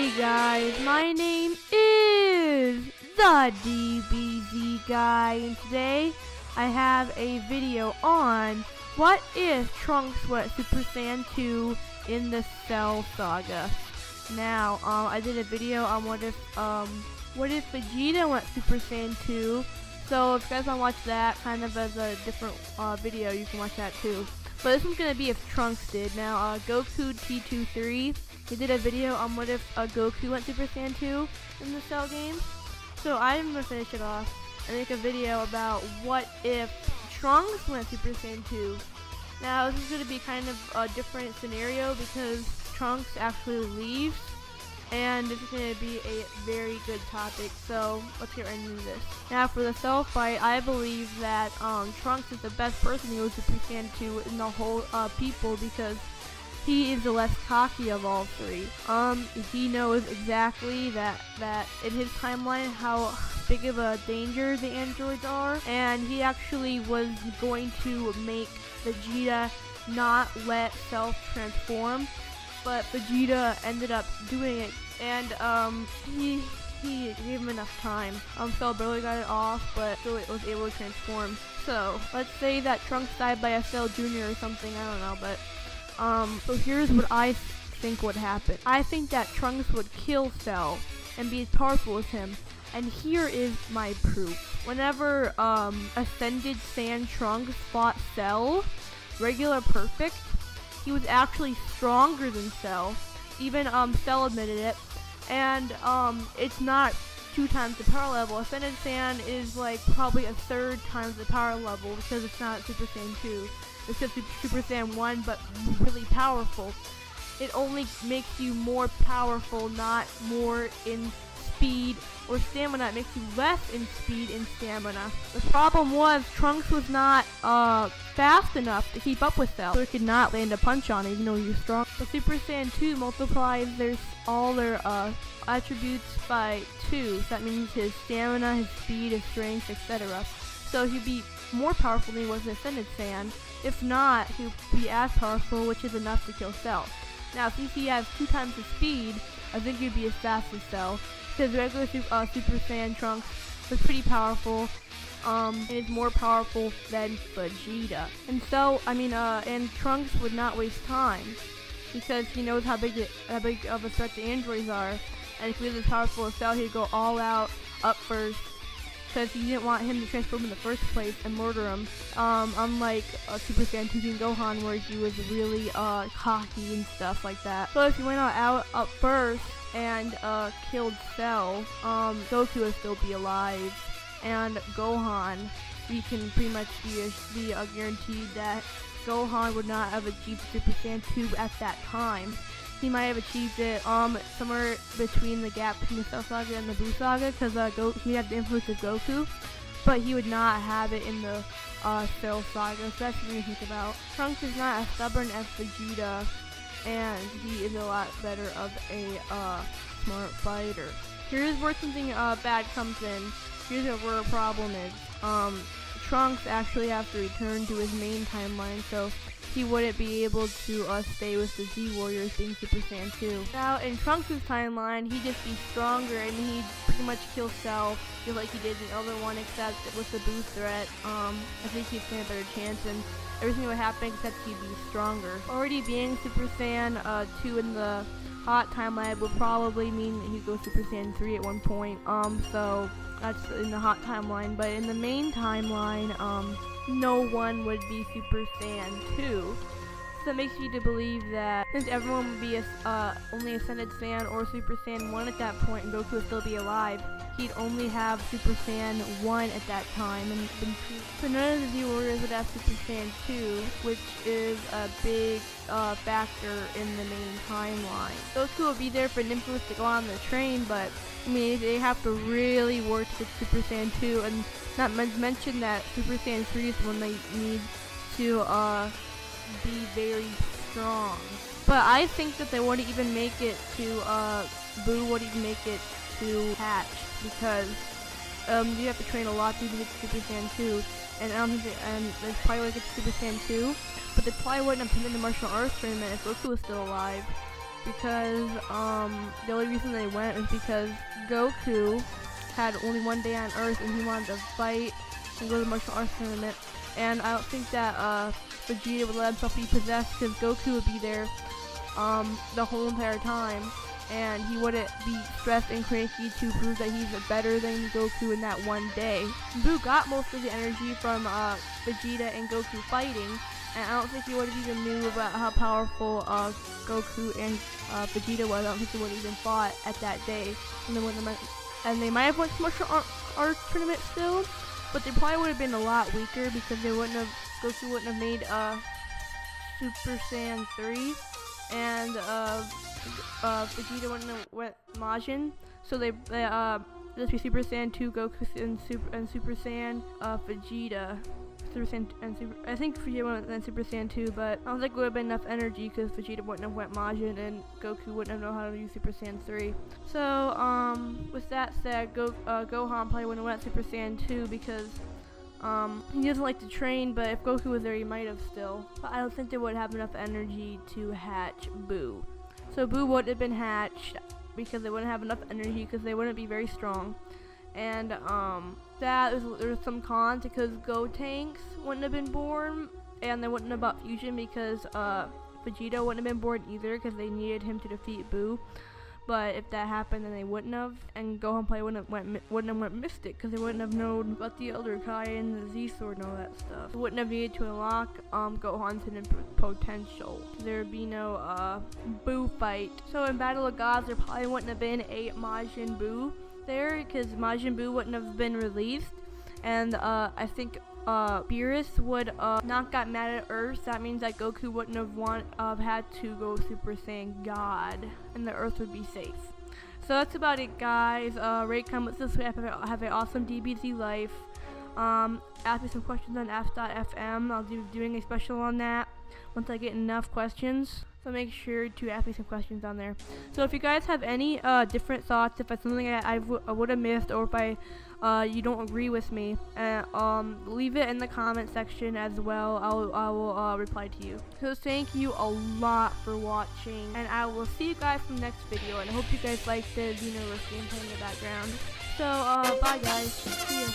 Hey guys, my name is the DBZ guy, and today I have a video on what if Trunks went Super Saiyan 2 in the Cell Saga. Now, I did a video on what if Vegeta went Super Saiyan 2. So if you guys want to watch that kind of as a different video, you can watch that too. But this one's gonna be if Trunks did. Now, Goku T23, he did a video on what if Goku went Super Saiyan 2 in the Cell game. So I'm gonna finish it off and make a video about what if Trunks went Super Saiyan 2. Now, this is gonna be kind of a different scenario because Trunks actually leaves, and this is going to be a very good topic, so let's get right into this. Now for the Cell fight, I believe that Trunks is the best person to go Super Saiyan 2 in the whole people because he is the less cocky of all three. He knows exactly that in his timeline how big of a danger the androids are, and he actually was going to make Vegeta not let Cell transform, but Vegeta ended up doing it, and he gave him enough time. Cell barely got it off, but still it was able to transform. So let's say that Trunks died by a Cell Jr. or something, I don't know, but so here's what I think would happen. I think that Trunks would kill Cell and be as powerful as him, and here is my proof. Whenever Ascended Saiyan Trunks fought Cell, regular perfect, he was actually stronger than Cell. Even Cell admitted it. And it's not 2 times the power level. Ascended Saiyan is like probably a 3rd times the power level because it's not Super Saiyan 2. It's just Super Saiyan 1, but really powerful. It only makes you more powerful, not more in speed or stamina. It makes you less in speed and stamina. The problem was Trunks was not fast enough to keep up with Cell, so he could not land a punch on it even though he was strong. But Super Saiyan 2 multiplies all their attributes by 2, so that means his stamina, his speed, his strength, etc. So he'd be more powerful than he was in Ascended Saiyan. If not, he'd be as powerful, which is enough to kill Cell. Now, since he has 2 times his speed, I think he'd be as fast as Cell, because regular Super Saiyan Trunks was pretty powerful, and is more powerful than Vegeta. And so, and Trunks would not waste time, because he knows how big of a threat the androids are, and if he was as powerful as Cell, he'd go all out up first, because he didn't want him to transform in the first place and murder him, unlike Super Saiyan 2 King Gohan, where he was really cocky and stuff like that. So if he went out up first and killed Cell, Goku would still be alive, and Gohan, we can pretty much be guaranteed that Gohan would not have achieved Super Saiyan 2 at that time. He might have achieved it somewhere between the gap between the Cell Saga and the Buu Saga, because he had the influence of Goku, but he would not have it in the Cell Saga, so that's something to think about. Trunks is not as stubborn as Vegeta, and he is a lot better of a smart fighter. Here's where something bad comes in. Here's where a problem is. Trunks actually has to return to his main timeline, so he wouldn't be able to stay with the Z Warriors being Super Saiyan 2. Now, in Trunks' timeline, he'd just be stronger and he'd pretty much kill Cell, just like he did in the other one, except with the boost threat. I think he'd stand a better chance, and everything would happen except he'd be stronger. Already being Super Saiyan 2 in the hot timeline would probably mean that he'd go Super Saiyan 3 at one point. So that's in the hot timeline, but in the main timeline, no one would be Super Saiyan 2. So that makes you to believe that since everyone would be only Ascended Saiyan or Super Saiyan 1 at that point, and Goku would still be alive, he'd only have Super Saiyan 1 at that time. So none of the Z Warriors would have Super Saiyan 2, which is a big factor in the main timeline. Goku would be there for Infamous to go on the train, but they have to really work to get Super Saiyan 2, and not mention that Super Saiyan 3 is when they need to be very strong. But I think that they wouldn't even make it to Buu wouldn't even make it to Hatch, because you have to train a lot to get Super Saiyan 2, and I don't think they probably would get Super Saiyan 2, but they probably wouldn't have been in the martial arts tournament if Goku was still alive. because the only reason they went is because Goku had only one day on Earth and he wanted to fight and go to the martial arts tournament. And I don't think that Vegeta would let himself be possessed because Goku would be there the whole entire time, and he wouldn't be stressed and cranky to prove that he's better than Goku in that one day. Buu got most of the energy from Vegeta and Goku fighting, and I don't think he would have even knew about how powerful Goku and Vegeta was. I don't think they would have even fought at that day, and they might have went to martial arts tournament still, but they probably would have been a lot weaker because Goku wouldn't have made Super Saiyan 3, and Vegeta wouldn't have went Majin, so they this be Super Saiyan 2 Goku and Super Saiyan Vegeta. I think Vegeta went and Super Saiyan 2, but I don't think it would have been enough energy because Vegeta wouldn't have went Majin and Goku wouldn't have known how to use Super Saiyan 3. So, with that said, Gohan probably wouldn't have went Super Saiyan 2 because he doesn't like to train, but if Goku was there, he might have still. But I don't think they would have enough energy to hatch Buu. So Buu wouldn't have been hatched because they wouldn't have enough energy because they wouldn't be very strong. And there's some cons because Gotenks wouldn't have been born, and they wouldn't have bought fusion because Vegeta wouldn't have been born either because they needed him to defeat Buu. But if that happened, then they wouldn't have, and Gohan probably wouldn't have went Mystic because they wouldn't have known about the Elder Kai and the Z Sword and all that stuff. They wouldn't have needed to unlock Gohan's hidden potential. There would be no Buu fight. So in Battle of Gods, there probably wouldn't have been a Majin Buu there because Majin Buu wouldn't have been released, and I think Beerus would not got mad at Earth. That means that Goku wouldn't have had to go Super Saiyan God, and the Earth would be safe. So that's about it, guys. Rate, comment, subscribe. Have an awesome DBZ life. Ask me some questions on F.FM. I'll be doing a special on that once I get enough questions. So make sure to ask me some questions on there. So if you guys have any different thoughts, if it's something I would have missed, or if you don't agree with me, leave it in the comment section as well. I will reply to you. So thank you a lot for watching, and I will see you guys from the next video. And I hope you guys liked the universe gameplay in the background. So bye guys. See ya.